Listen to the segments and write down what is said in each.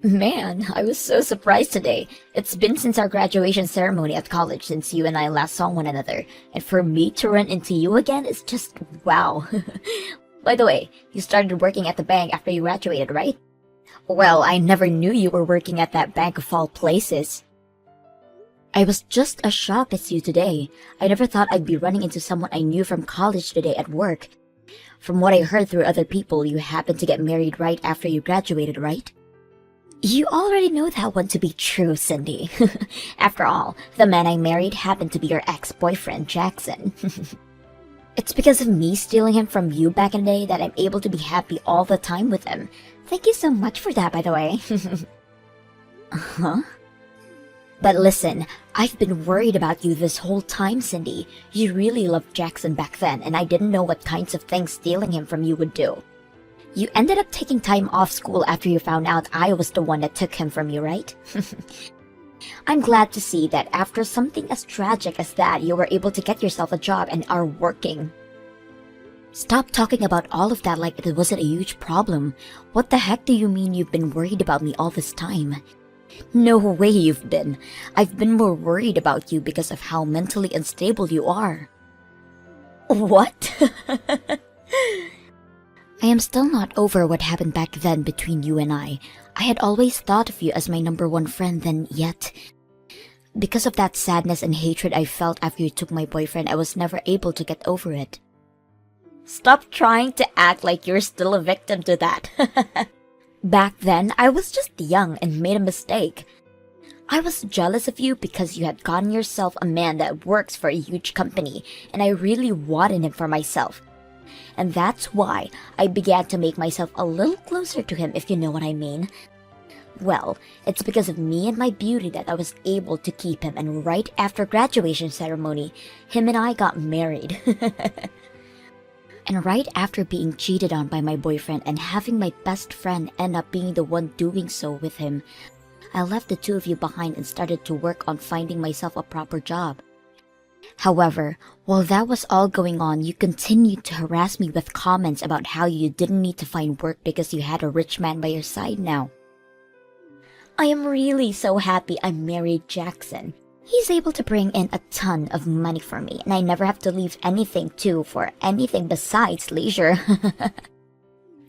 Man, I was so surprised today. It's been since our graduation ceremony at college since you and I last saw one another, and for me to run into you again is just wow. By the way, you started working at the bank after you graduated, right? Well, I never knew you were working at that bank of all places. I was just as shocked as you today. I never thought I'd be running into someone I knew from college today at work. From what I heard through other people, you happened to get married right after you graduated, right? You already know that one to be true, Cindy. After all, the man I married happened to be your ex-boyfriend, Jackson. It's because of me stealing him from you back in the day that I'm able to be happy all the time with him. Thank you so much for that, by the way. Huh? But listen, I've been worried about you this whole time, Cindy. You really loved Jackson back then, and I didn't know what kinds of things stealing him from you would do. You ended up taking time off school after you found out I was the one that took him from you, right? I'm glad to see that after something as tragic as that, you were able to get yourself a job and are working. Stop talking about all of that like it wasn't a huge problem. What the heck do you mean you've been worried about me all this time? No way you've been. I've been more worried about you because of how mentally unstable you are. What? I am still not over what happened back then between you and I. I had always thought of you as my number one friend then, yet because of that sadness and hatred I felt after you took my boyfriend, I was never able to get over it. Stop trying to act like you're still a victim to that. Back then, I was just young and made a mistake. I was jealous of you because you had gotten yourself a man that works for a huge company, and I really wanted him for myself. And that's why I began to make myself a little closer to him, if you know what I mean. Well, it's because of me and my beauty that I was able to keep him, and right after graduation ceremony, him and I got married. And right after being cheated on by my boyfriend and having my best friend end up being the one doing so with him, I left the two of you behind and started to work on finding myself a proper job. However, while that was all going on, you continued to harass me with comments about how you didn't need to find work because you had a rich man by your side now. I am really so happy I married Jackson. He's able to bring in a ton of money for me, and I never have to leave anything too for anything besides leisure.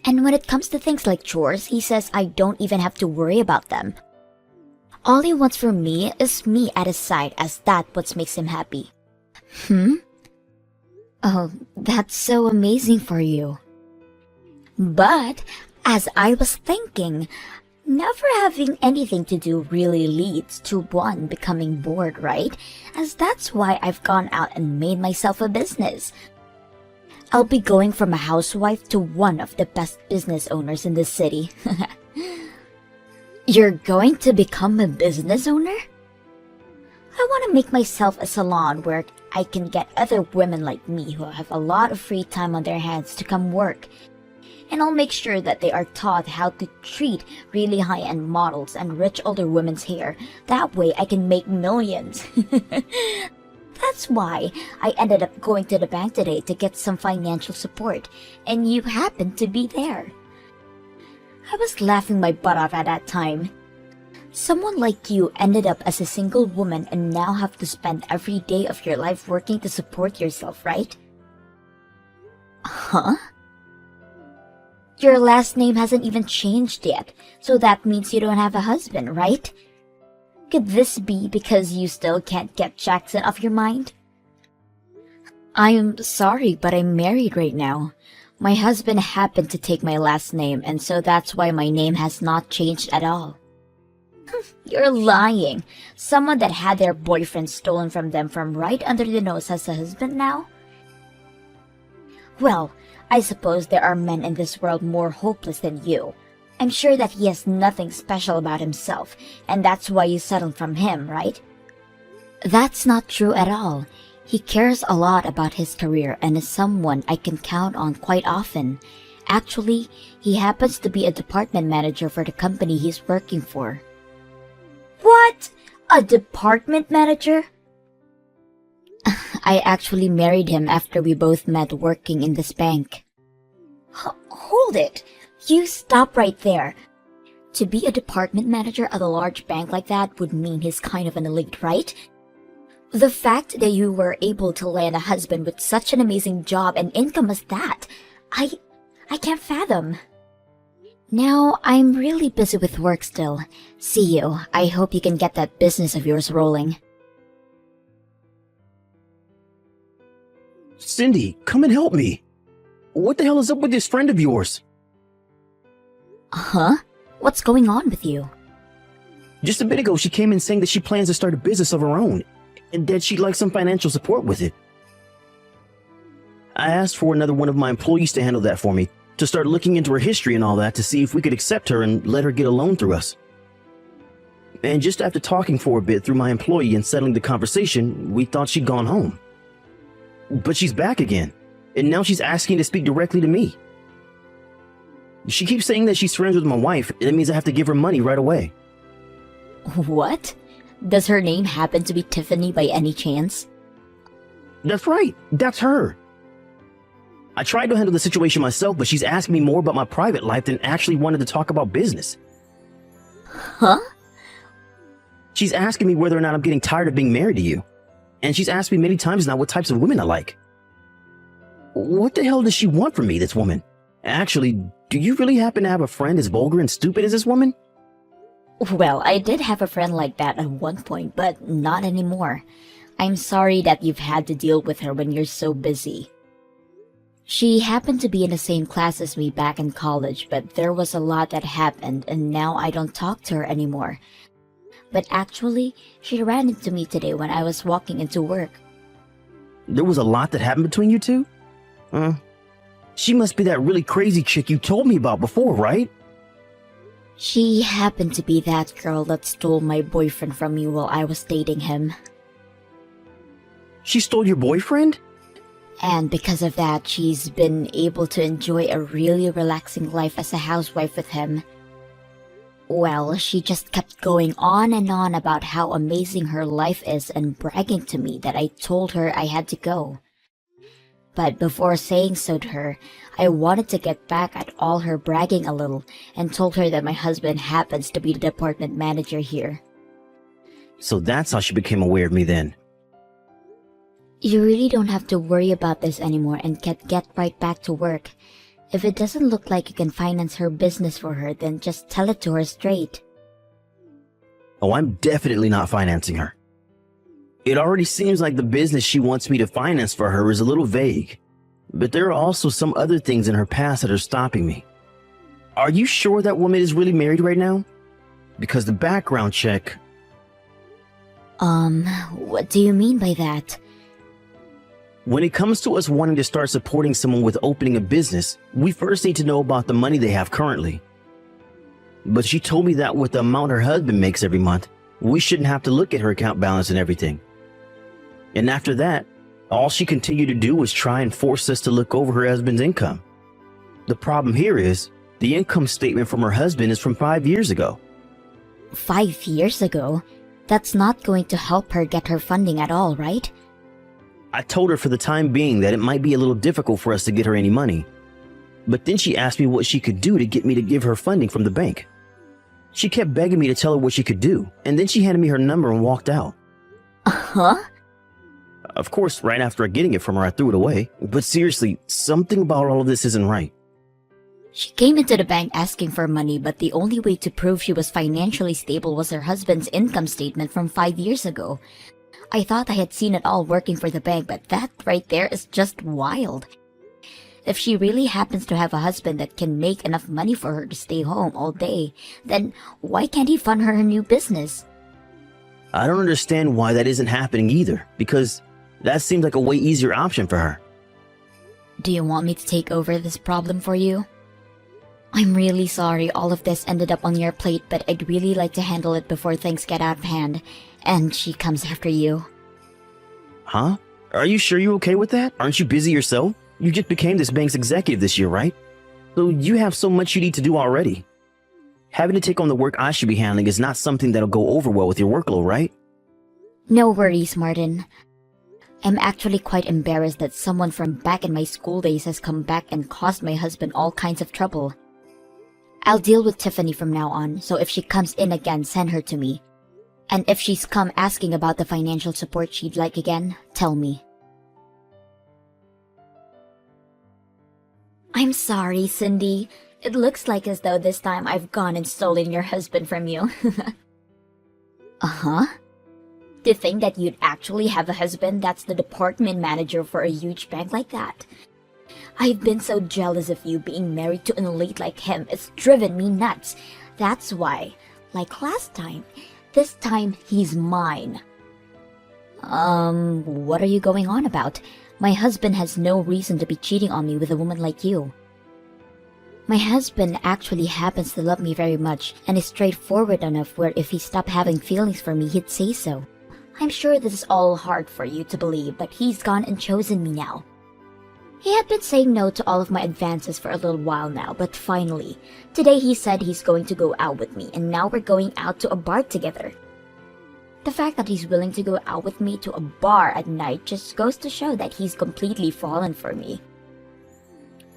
And when it comes to things like chores, he says I don't even have to worry about them. All he wants from me is me at his side, as that what makes him happy. Oh, that's so amazing for you. But, as I was thinking, never having anything to do really leads to one becoming bored, right? As that's why I've gone out and made myself a business. I'll be going from a housewife to one of the best business owners in the city. You're going to become a business owner? I want to make myself a salon where I can get other women like me who have a lot of free time on their hands to come work. And I'll make sure that they are taught how to treat really high-end models and rich older women's hair. That way I can make millions. That's why I ended up going to the bank today to get some financial support, and you happened to be there. I was laughing my butt off at that time. Someone like you ended up as a single woman and now have to spend every day of your life working to support yourself, right? Huh? Your last name hasn't even changed yet, so that means you don't have a husband, right? Could this be because you still can't get Jackson off your mind? I'm sorry, but I'm married right now. My husband happened to take my last name, and so that's why my name has not changed at all. You're lying. Someone that had their boyfriend stolen from them from right under the nose has a husband now? Well, I suppose there are men in this world more hopeless than you. I'm sure that he has nothing special about himself, and that's why you settled from him, right? That's not true at all. He cares a lot about his career and is someone I can count on quite often. Actually, he happens to be a department manager for the company he's working for. What? A department manager? I actually married him after we both met working in this bank. Hold it. You stop right there. To be a department manager at a large bank like that would mean he's kind of an elite, right? The fact that you were able to land a husband with such an amazing job and income as that, I can't fathom. Now, I'm really busy with work still. See you. I hope you can get that business of yours rolling. Cindy, come and help me. What the hell is up with this friend of yours? Huh? What's going on with you? Just a bit ago, she came in saying that she plans to start a business of her own, and that she'd like some financial support with it. I asked for another one of my employees to handle that for me, to start looking into her history and all that to see if we could accept her and let her get a loan through us. And just after talking for a bit through my employee and settling the conversation, we thought she'd gone home. But she's back again, and now she's asking to speak directly to me. She keeps saying that she's friends with my wife, and it means I have to give her money right away. What? Does her name happen to be Tiffany by any chance? That's right, that's her. I tried to handle the situation myself, but she's asking me more about my private life than actually wanted to talk about business. Huh? She's asking me whether or not I'm getting tired of being married to you. And she's asked me many times now what types of women I like. What the hell does she want from me, this woman? Actually, do you really happen to have a friend as vulgar and stupid as this woman? Well, I did have a friend like that at one point, but not anymore. I'm sorry that you've had to deal with her when you're so busy. She happened to be in the same class as me back in college, but there was a lot that happened and now I don't talk to her anymore. But actually, she ran into me today when I was walking into work. There was a lot that happened between you two? She must be that really crazy chick you told me about before, right? She happened to be that girl that stole my boyfriend from me while I was dating him. She stole your boyfriend? And because of that, she's been able to enjoy a really relaxing life as a housewife with him. Well, she just kept going on and on about how amazing her life is and bragging to me that I told her I had to go. But before saying so to her, I wanted to get back at all her bragging a little and told her that my husband happens to be the department manager here. So that's how she became aware of me then. You really don't have to worry about this anymore and can get right back to work. If it doesn't look like you can finance her business for her, then just tell it to her straight. Oh, I'm definitely not financing her. It already seems like the business she wants me to finance for her is a little vague, but there are also some other things in her past that are stopping me. Are you sure that woman is really married right now? Because the background check... What do you mean by that? When it comes to us wanting to start supporting someone with opening a business, we first need to know about the money they have currently. But she told me that with the amount her husband makes every month, we shouldn't have to look at her account balance and everything. And after that, all she continued to do was try and force us to look over her husband's income. The problem here is, the income statement from her husband is from 5 years ago. 5 years ago? That's not going to help her get her funding at all, right? I told her for the time being that it might be a little difficult for us to get her any money. But then she asked me what she could do to get me to give her funding from the bank. She kept begging me to tell her what she could do, and then she handed me her number and walked out. Huh? Of course, right after getting it from her, I threw it away. But seriously, something about all of this isn't right. She came into the bank asking for money, but the only way to prove she was financially stable was her husband's income statement from 5 years ago. I thought I had seen it all working for the bank, but that right there is just wild. If she really happens to have a husband that can make enough money for her to stay home all day, then why can't he fund her new business? I don't understand why that isn't happening either, because that seems like a way easier option for her. Do you want me to take over this problem for you? I'm really sorry all of this ended up on your plate, but I'd really like to handle it before things get out of hand, and she comes after you. Huh? Are you sure you're okay with that? Aren't you busy yourself? You just became this bank's executive this year, right? So you have so much you need to do already. Having to take on the work I should be handling is not something that'll go over well with your workload, right? No worries, Martin. I'm actually quite embarrassed that someone from back in my school days has come back and caused my husband all kinds of trouble. I'll deal with Tiffany from now on, so if she comes in again, send her to me. And if she's come asking about the financial support she'd like again, tell me. I'm sorry, Cindy. It looks like as though this time I've gone and stolen your husband from you. Uh-huh. To think that you'd actually have a husband that's the department manager for a huge bank like that. I've been so jealous of you being married to an elite like him. It's driven me nuts. That's why, like last time, this time he's mine. What are you going on about? My husband has no reason to be cheating on me with a woman like you. My husband actually happens to love me very much and is straightforward enough where if he stopped having feelings for me, he'd say so. I'm sure this is all hard for you to believe, but he's gone and chosen me now. He had been saying no to all of my advances for a little while now, but finally, today he said he's going to go out with me, and now we're going out to a bar together. The fact that he's willing to go out with me to a bar at night just goes to show that he's completely fallen for me.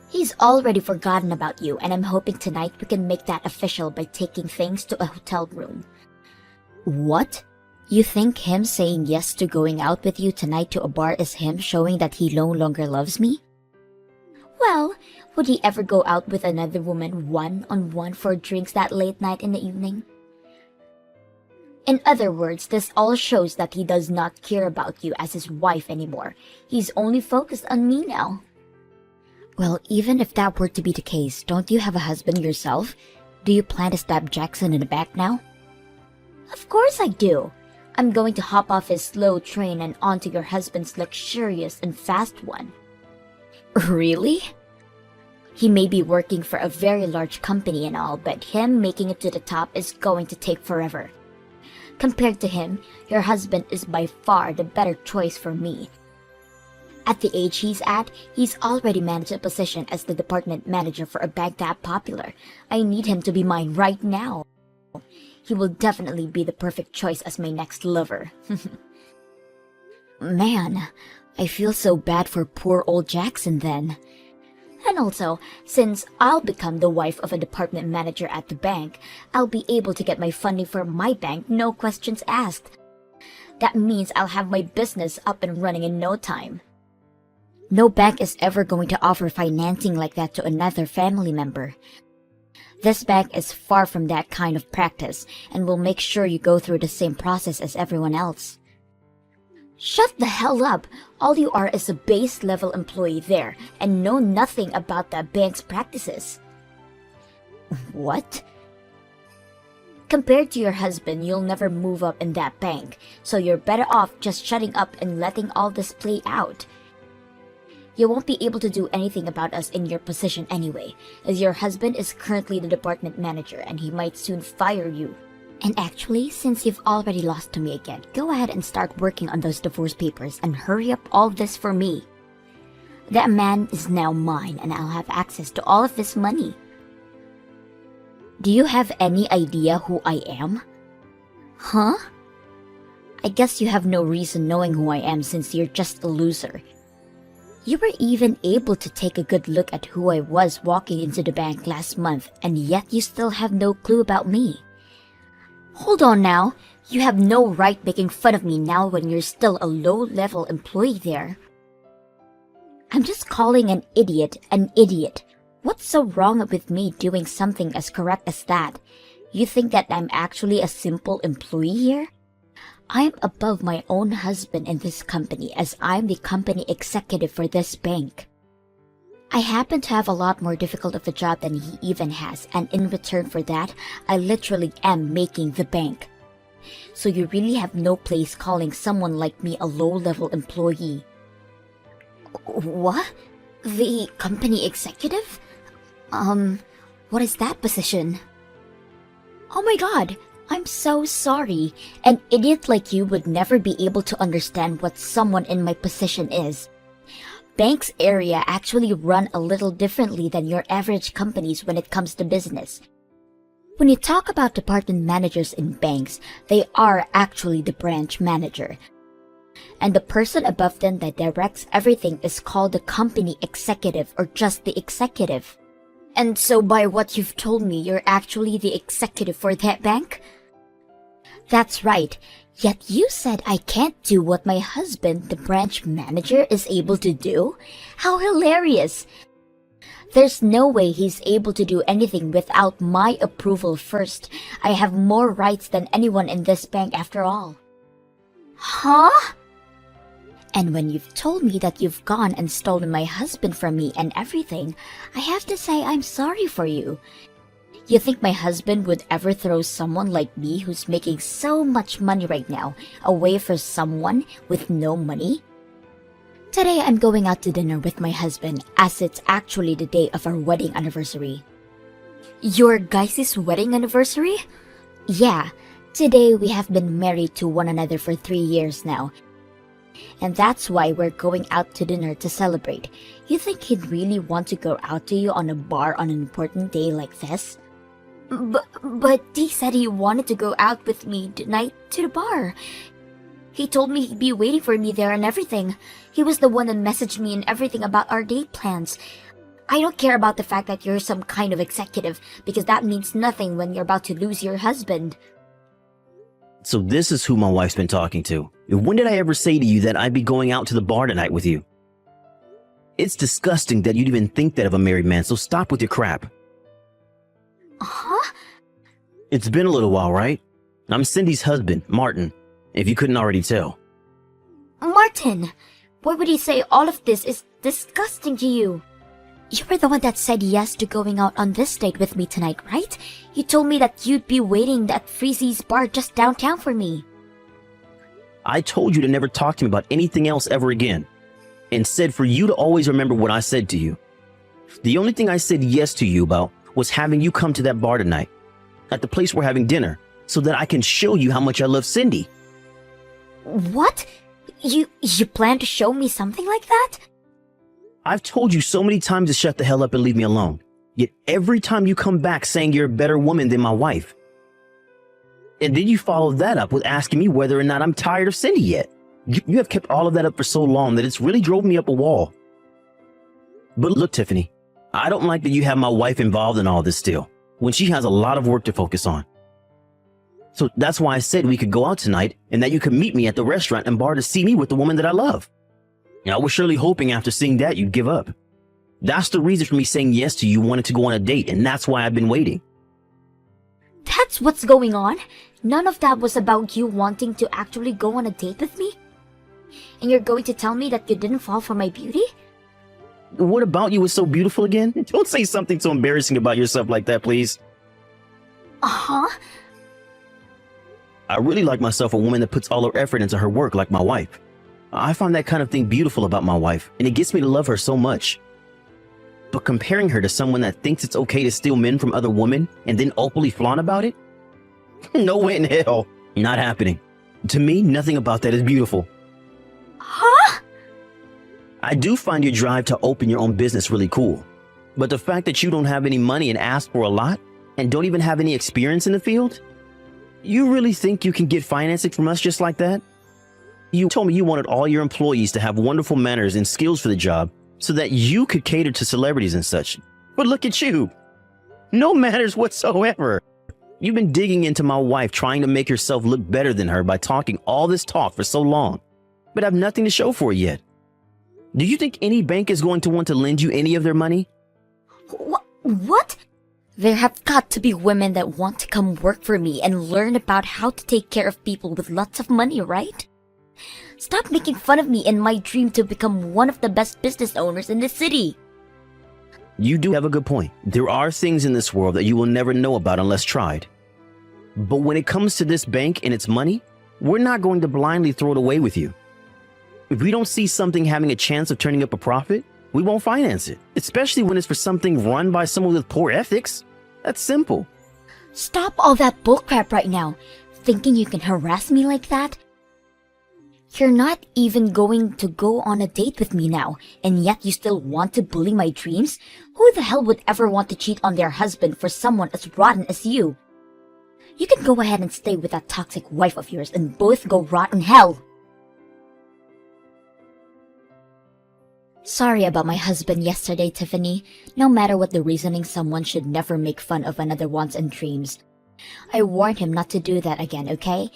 He's already forgotten about you, and I'm hoping tonight we can make that official by taking things to a hotel room. What? You think him saying yes to going out with you tonight to a bar is him showing that he no longer loves me? Well, would he ever go out with another woman one-on-one for drinks that late night in the evening? In other words, this all shows that he does not care about you as his wife anymore. He's only focused on me now. Well, even if that were to be the case, don't you have a husband yourself? Do you plan to stab Jackson in the back now? Of course I do. I'm going to hop off his slow train and onto your husband's luxurious and fast one. Really? He may be working for a very large company and all, but him making it to the top is going to take forever. Compared to him, your husband is by far the better choice for me. At the age he's at, he's already managed a position as the department manager for a bank that popular. I need him to be mine right now. He will definitely be the perfect choice as my next lover. Man, I feel so bad for poor old Jackson then. And also, since I'll become the wife of a department manager at the bank, I'll be able to get my funding for my bank, no questions asked. That means I'll have my business up and running in no time. No bank is ever going to offer financing like that to another family member. This bank is far from that kind of practice and will make sure you go through the same process as everyone else. Shut the hell up! All you are is a base-level employee there and know nothing about the bank's practices. What? Compared to your husband, you'll never move up in that bank, so you're better off just shutting up and letting all this play out. You won't be able to do anything about us in your position anyway, as your husband is currently the department manager and he might soon fire you. And actually, since you've already lost to me again, go ahead and start working on those divorce papers and hurry up all this for me. That man is now mine and I'll have access to all of his money. Do you have any idea who I am? Huh? I guess you have no reason knowing who I am since you're just a loser. You were even able to take a good look at who I was walking into the bank last month, and yet you still have no clue about me. Hold on now, you have no right making fun of me now when you're still a low-level employee there. I'm just calling an idiot an idiot. What's so wrong with me doing something as correct as that? You think that I'm actually a simple employee here? I'm above my own husband in this company as I'm the company executive for this bank. I happen to have a lot more difficult of a job than he even has, and in return for that, I literally am making the bank. So you really have no place calling someone like me a low-level employee. What? The company executive? What is that position? Oh my god, I'm so sorry. An idiot like you would never be able to understand what someone in my position is. Banks area actually run a little differently than your average companies when it comes to business. When you talk about department managers in banks, they are actually the branch manager. And the person above them that directs everything is called the company executive or just the executive. And so by what you've told me, you're actually the executive for that bank? That's right. Yet you said I can't do what my husband, the branch manager, is able to do? How hilarious! There's no way he's able to do anything without my approval first. I have more rights than anyone in this bank after all. Huh? And when you've told me that you've gone and stolen my husband from me and everything, I have to say I'm sorry for you. You think my husband would ever throw someone like me who's making so much money right now away for someone with no money? Today I'm going out to dinner with my husband as it's actually the day of our wedding anniversary. Your guys' wedding anniversary? Yeah, today we have been married to one another for 3 years now. And that's why we're going out to dinner to celebrate. You think he'd really want to go out to you on a bar on an important day like this? But he said he wanted to go out with me tonight to the bar. He told me he'd be waiting for me there and everything. He was the one that messaged me and everything about our date plans. I don't care about the fact that you're some kind of executive, because that means nothing when you're about to lose your husband. So this is who my wife's been talking to. When did I ever say to you that I'd be going out to the bar tonight with you? It's disgusting that you'd even think that of a married man, so stop with your crap. Huh? It's been a little while, right? I'm Cindy's husband, Martin, if you couldn't already tell. Martin! Why would he say all of this is disgusting to you? You were the one that said yes to going out on this date with me tonight, right? You told me that you'd be waiting at Freezy's bar just downtown for me. I told you to never talk to me about anything else ever again, and said for you to always remember what I said to you. The only thing I said yes to you about was having you come to that bar tonight, at the place we're having dinner, so that I can show you how much I love Cindy. What? You plan to show me something like that? I've told you so many times to shut the hell up and leave me alone. Yet every time you come back saying you're a better woman than my wife. And then you follow that up with asking me whether or not I'm tired of Cindy yet. You have kept all of that up for so long that it's really drove me up a wall. But look, Tiffany, I don't like that you have my wife involved in all this still, when she has a lot of work to focus on. So that's why I said we could go out tonight and that you could meet me at the restaurant and bar to see me with the woman that I love. And I was surely hoping after seeing that you'd give up. That's the reason for me saying yes to you wanting to go on a date, and that's why I've been waiting. That's what's going on? None of that was about you wanting to actually go on a date with me? And you're going to tell me that you didn't fall for my beauty? What about you is so beautiful again? Don't say something so embarrassing about yourself like that, please. Uh-huh. I really like myself a woman that puts all her effort into her work like my wife. I find that kind of thing beautiful about my wife, and it gets me to love her so much. But comparing her to someone that thinks it's okay to steal men from other women and then openly flaunt about it? No way in hell. Not happening. To me, nothing about that is beautiful. Huh? I do find your drive to open your own business really cool. But the fact that you don't have any money and ask for a lot, and don't even have any experience in the field? You really think you can get financing from us just like that? You told me you wanted all your employees to have wonderful manners and skills for the job so that you could cater to celebrities and such. But look at you. No manners whatsoever. You've been digging into my wife, trying to make yourself look better than her by talking all this talk for so long, but have nothing to show for it yet. Do you think any bank is going to want to lend you any of their money? What? There have got to be women that want to come work for me and learn about how to take care of people with lots of money, right? Stop making fun of me in my dream to become one of the best business owners in the city. You do have a good point. There are things in this world that you will never know about unless tried. But when it comes to this bank and its money, we're not going to blindly throw it away with you. If we don't see something having a chance of turning up a profit, we won't finance it, especially when it's for something run by someone with poor ethics. That's simple. Stop all that bullcrap right now. Thinking you can harass me like that? You're not even going to go on a date with me now, and yet you still want to bully my dreams? Who the hell would ever want to cheat on their husband for someone as rotten as you? You can go ahead and stay with that toxic wife of yours and both go rot in hell. Sorry about my husband yesterday, Tiffany. No matter what the reasoning, someone should never make fun of another wants and dreams. I warned him not to do that again, okay?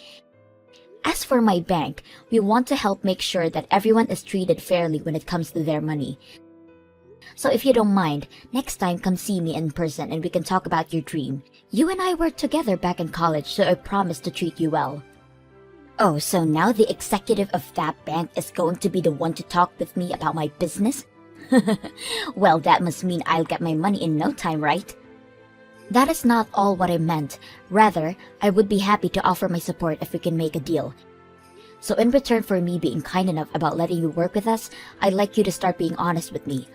As for my bank, we want to help make sure that everyone is treated fairly when it comes to their money. So if you don't mind, next time come see me in person and we can talk about your dream. You and I worked together back in college, so I promise to treat you well. Oh, so now the executive of that bank is going to be the one to talk with me about my business? Well, that must mean I'll get my money in no time, right? That is not all what I meant. Rather, I would be happy to offer my support if we can make a deal. So in return for me being kind enough about letting you work with us, I'd like you to start being honest with me.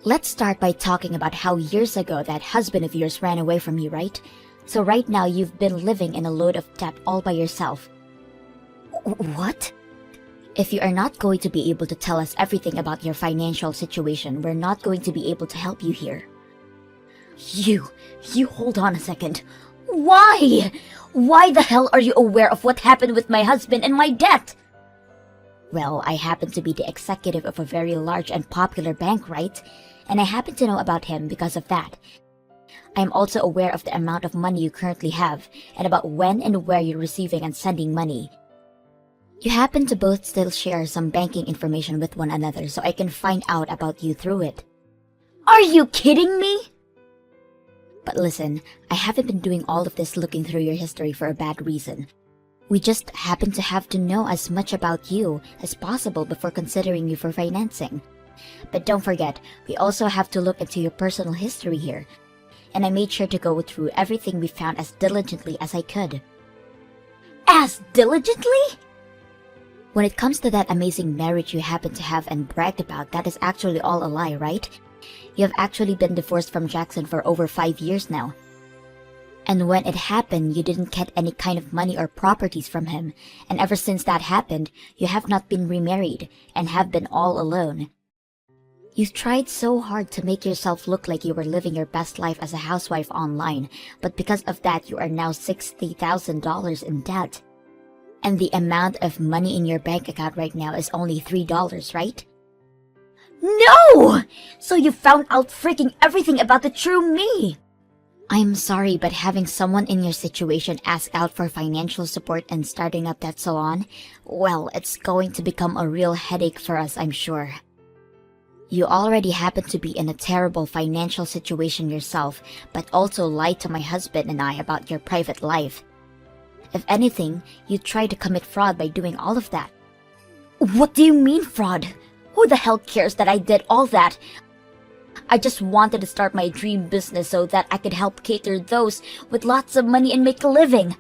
Let's start by talking about how years ago that husband of yours ran away from you, right? So right now you've been living in a load of debt all by yourself. What? If you are not going to be able to tell us everything about your financial situation, we're not going to be able to help you here. You hold on a second. Why? Why the hell are you aware of what happened with my husband and my debt? Well, I happen to be the executive of a very large and popular bank, right? And I happen to know about him because of that. I am also aware of the amount of money you currently have, and about when and where you're receiving and sending money. You happen to both still share some banking information with one another, so I can find out about you through it. Are you kidding me? But listen, I haven't been doing all of this looking through your history for a bad reason. We just happen to have to know as much about you as possible before considering you for financing. But don't forget, we also have to look into your personal history here. And I made sure to go through everything we found as diligently as I could. As diligently? When it comes to that amazing marriage you happen to have and bragged about, that is actually all a lie, right? You have actually been divorced from Jackson for over 5 years now. And when it happened, you didn't get any kind of money or properties from him. And ever since that happened, you have not been remarried and have been all alone. You tried so hard to make yourself look like you were living your best life as a housewife online, but because of that, you are now $60,000 in debt. And the amount of money in your bank account right now is only $3, right? No! So you found out freaking everything about the true me! I'm sorry, but having someone in your situation ask out for financial support and starting up that salon, well, it's going to become a real headache for us, I'm sure. You already happen to be in a terrible financial situation yourself, but also lied to my husband and I about your private life. If anything, you tried to commit fraud by doing all of that. What do you mean fraud? Who the hell cares that I did all that? I just wanted to start my dream business so that I could help cater those with lots of money and make a living.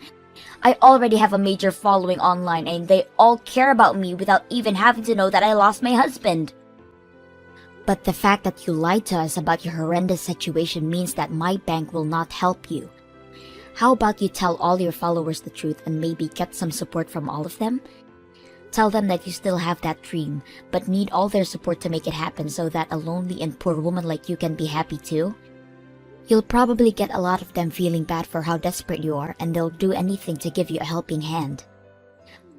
I already have a major following online and they all care about me without even having to know that I lost my husband. But the fact that you lied to us about your horrendous situation means that my bank will not help you. How about you tell all your followers the truth and maybe get some support from all of them? Tell them that you still have that dream, but need all their support to make it happen so that a lonely and poor woman like you can be happy too. You'll probably get a lot of them feeling bad for how desperate you are, and they'll do anything to give you a helping hand.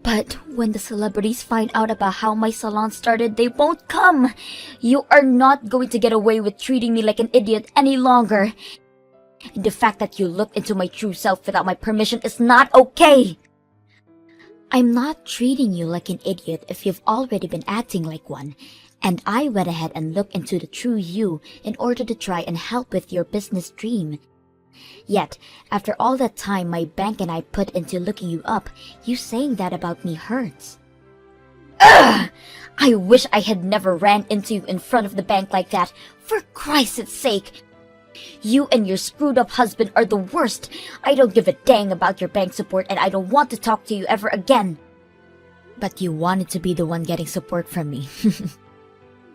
But when the celebrities find out about how my salon started, they won't come. You are not going to get away with treating me like an idiot any longer. And the fact that you looked into my true self without my permission is not okay. I'm not treating you like an idiot if you've already been acting like one, and I went ahead and looked into the true you in order to try and help with your business dream. Yet, after all that time my bank and I put into looking you up, you saying that about me hurts. Ugh! I wish I had never ran into you in front of the bank like that, for Christ's sake! You and your screwed up husband are the worst. I don't give a dang about your bank support and I don't want to talk to you ever again. But you wanted to be the one getting support from me.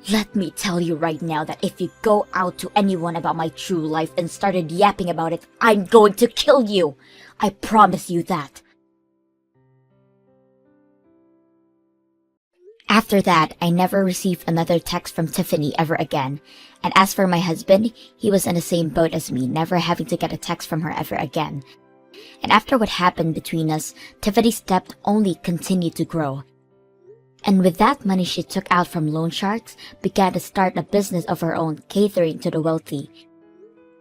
Let me tell you right now that if you go out to anyone about my true life and started yapping about it, I'm going to kill you. I promise you that. After that, I never received another text from Tiffany ever again. And as for my husband, he was in the same boat as me, never having to get a text from her ever again. And after what happened between us, Tiffany's debt only continued to grow. And with that money she took out from loan sharks, began to start a business of her own catering to the wealthy.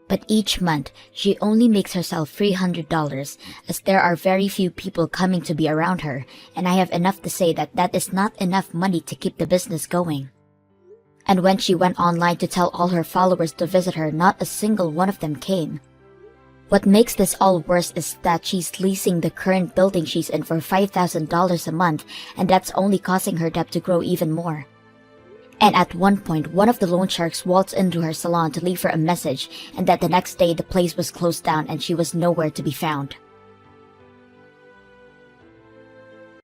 But each month, she only makes herself $300, as there are very few people coming to be around her, and I have enough to say that that is not enough money to keep the business going. And when she went online to tell all her followers to visit her, not a single one of them came. What makes this all worse is that she's leasing the current building she's in for $5,000 a month, and that's only causing her debt to grow even more. And at one point, one of the loan sharks waltzed into her salon to leave her a message, and that the next day the place was closed down and she was nowhere to be found.